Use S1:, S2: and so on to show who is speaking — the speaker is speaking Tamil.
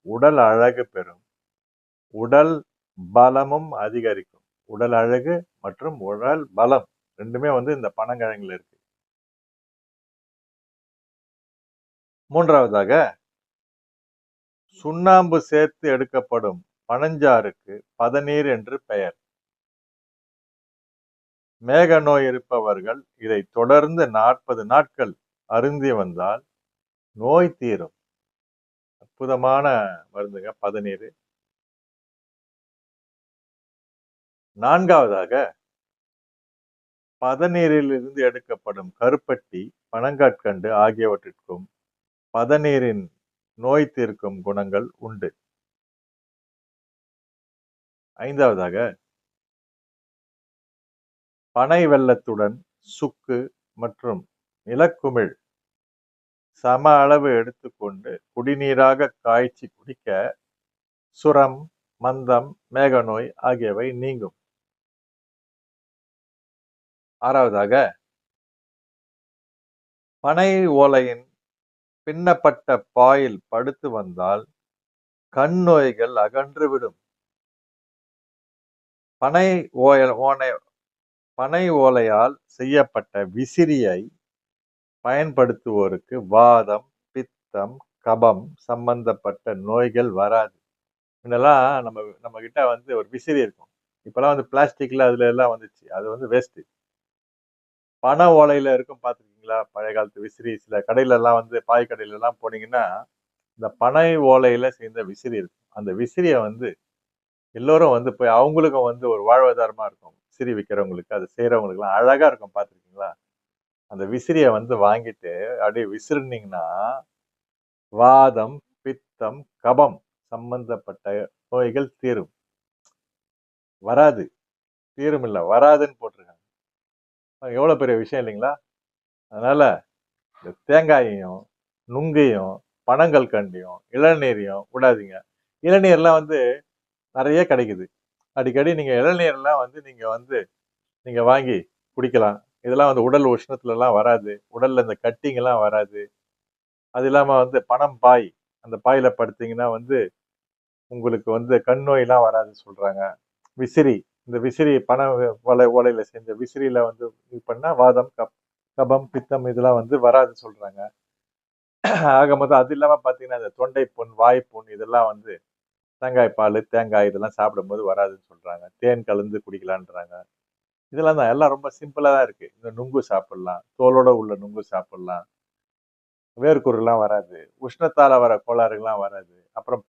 S1: உடல் அழகு பெறும், உடல் பலமும் அதிகரிக்கும். உடல் அழகு மற்றும் உடல் பலம் ரெண்டுமே வந்து இந்த பனங்கிழங்குல இருக்கு. மூன்றாவதாக, சுண்ணாம்பு சேர்த்து எடுக்கப்படும் பனஞ்சாறுக்கு பதநீர் என்று பெயர். மேக நோய் இருப்பவர்கள் இதை தொடர்ந்து 40 நாட்கள் அருந்தி வந்தால் நோய் தீரும். அற்புதமான மருந்துங்க பதநீர். நான்காவதாக, பதநீரில் இருந்து எடுக்கப்படும் கருப்பட்டி, பனங்கற்கண்டு ஆகியவற்றிற்கும் பதநீரின் நோய் தீர்க்கும் குணங்கள் உண்டு. ஐந்தாவதாக, பனை வெல்லத்துடன் சுக்கு மற்றும் நிலக்குமிழ் சம அளவு எடுத்துக்கொண்டு குடிநீராக காய்ச்சி குடிக்க சுரம், மந்தம், மேகநோய் ஆகியவை நீங்கும். ஆறாவதாக, பனை ஓலையின் பின்னப்பட்ட பாயில் படுத்து வந்தால் கண் நோய்கள் அகன்றுவிடும். பனை ஓலையால் செய்யப்பட்ட விசிறியை பயன்படுத்துவோருக்கு வாதம், பித்தம், கபம் சம்பந்தப்பட்ட நோய்கள் வராது. முன்னெல்லாம் நம்ம கிட்ட வந்து ஒரு விசிறி இருக்கும். இப்பெல்லாம் வந்து பிளாஸ்டிக்ல அதுல எல்லாம் வந்துச்சு. அது வந்து வேஸ்ட். பனை ஓலையில இருக்கும் பார்த்துருக்கீங்களா? பழைய காலத்து விசிறி. சில கடையில எல்லாம் வந்து பாய் கடையில எல்லாம் போனீங்கன்னா இந்த பனை ஓலையில செய்த விசிறி இருக்கும். அந்த விசிறிய வந்து எல்லோரும் வந்து போய் அவங்களுக்கும் வந்து ஒரு வாழ்வாதாரமா இருக்கும். விசிறி விற்கிறவங்களுக்கு, அது செய்யறவங்களுக்கு எல்லாம் அழகா இருக்கும். பார்த்துருக்கீங்களா? அந்த விசிறிய வந்து வாங்கிட்டு அப்படியே விசிறினீங்கன்னா வாதம், பித்தம், கபம் சம்பந்தப்பட்ட நோய்கள் தீரும். வராது. தீரும் இல்ல, வராதுன்னு போட்டிருக்காங்க. எவ்வளவு பெரிய விஷயம் இல்லைங்களா? அதனால இந்த தேங்காயையும், நுங்கையும், பனங்கற்கண்டையும், இளநீரையும் விடாதீங்க. இளநீர்லாம் வந்து நிறைய கிடைக்குது. அடிக்கடி நீங்க இளநீர்லாம் வந்து நீங்க வாங்கி குடிக்கலாம். இதெல்லாம் வந்து உடல் உஷ்ணத்துல எல்லாம் வராது. உடல்ல இந்த கட்டிங்க எல்லாம் வராது. அது இல்லாம வந்து பனம் பாய், அந்த பாயில படுத்தீங்கன்னா வந்து உங்களுக்கு வந்து கண் நோய் எல்லாம் வராதுன்னு சொல்றாங்க. விசிறி, இந்த விசிறி பனை ஓலையில செஞ்ச விசிறியில வந்து இது பண்ணா வாதம், கபம், பித்தம் இதெல்லாம் வந்து வராதுன்னு சொல்றாங்க. ஆக மொத்தம் அது இல்லாம பாத்தீங்கன்னா இந்த தொண்டை புண், வாய்ப்புண் இதெல்லாம் வந்து தேங்காய் பால், தேங்காய் இதெல்லாம் சாப்பிடும்போது வராதுன்னு சொல்றாங்க. தேன் கலந்து குடிக்கலான்றாங்க. இதெல்லாம் தான் எல்லாம் ரொம்ப சிம்பிளா தான் இருக்கு. இந்த நுங்கு சாப்பிடலாம், தோலோட உள்ள நுங்கு சாப்பிடலாம், வேர்க்குருலாம் வராது, உஷ்ணத்தால வர கோளாறுகள்லாம் வராது. அப்புறம்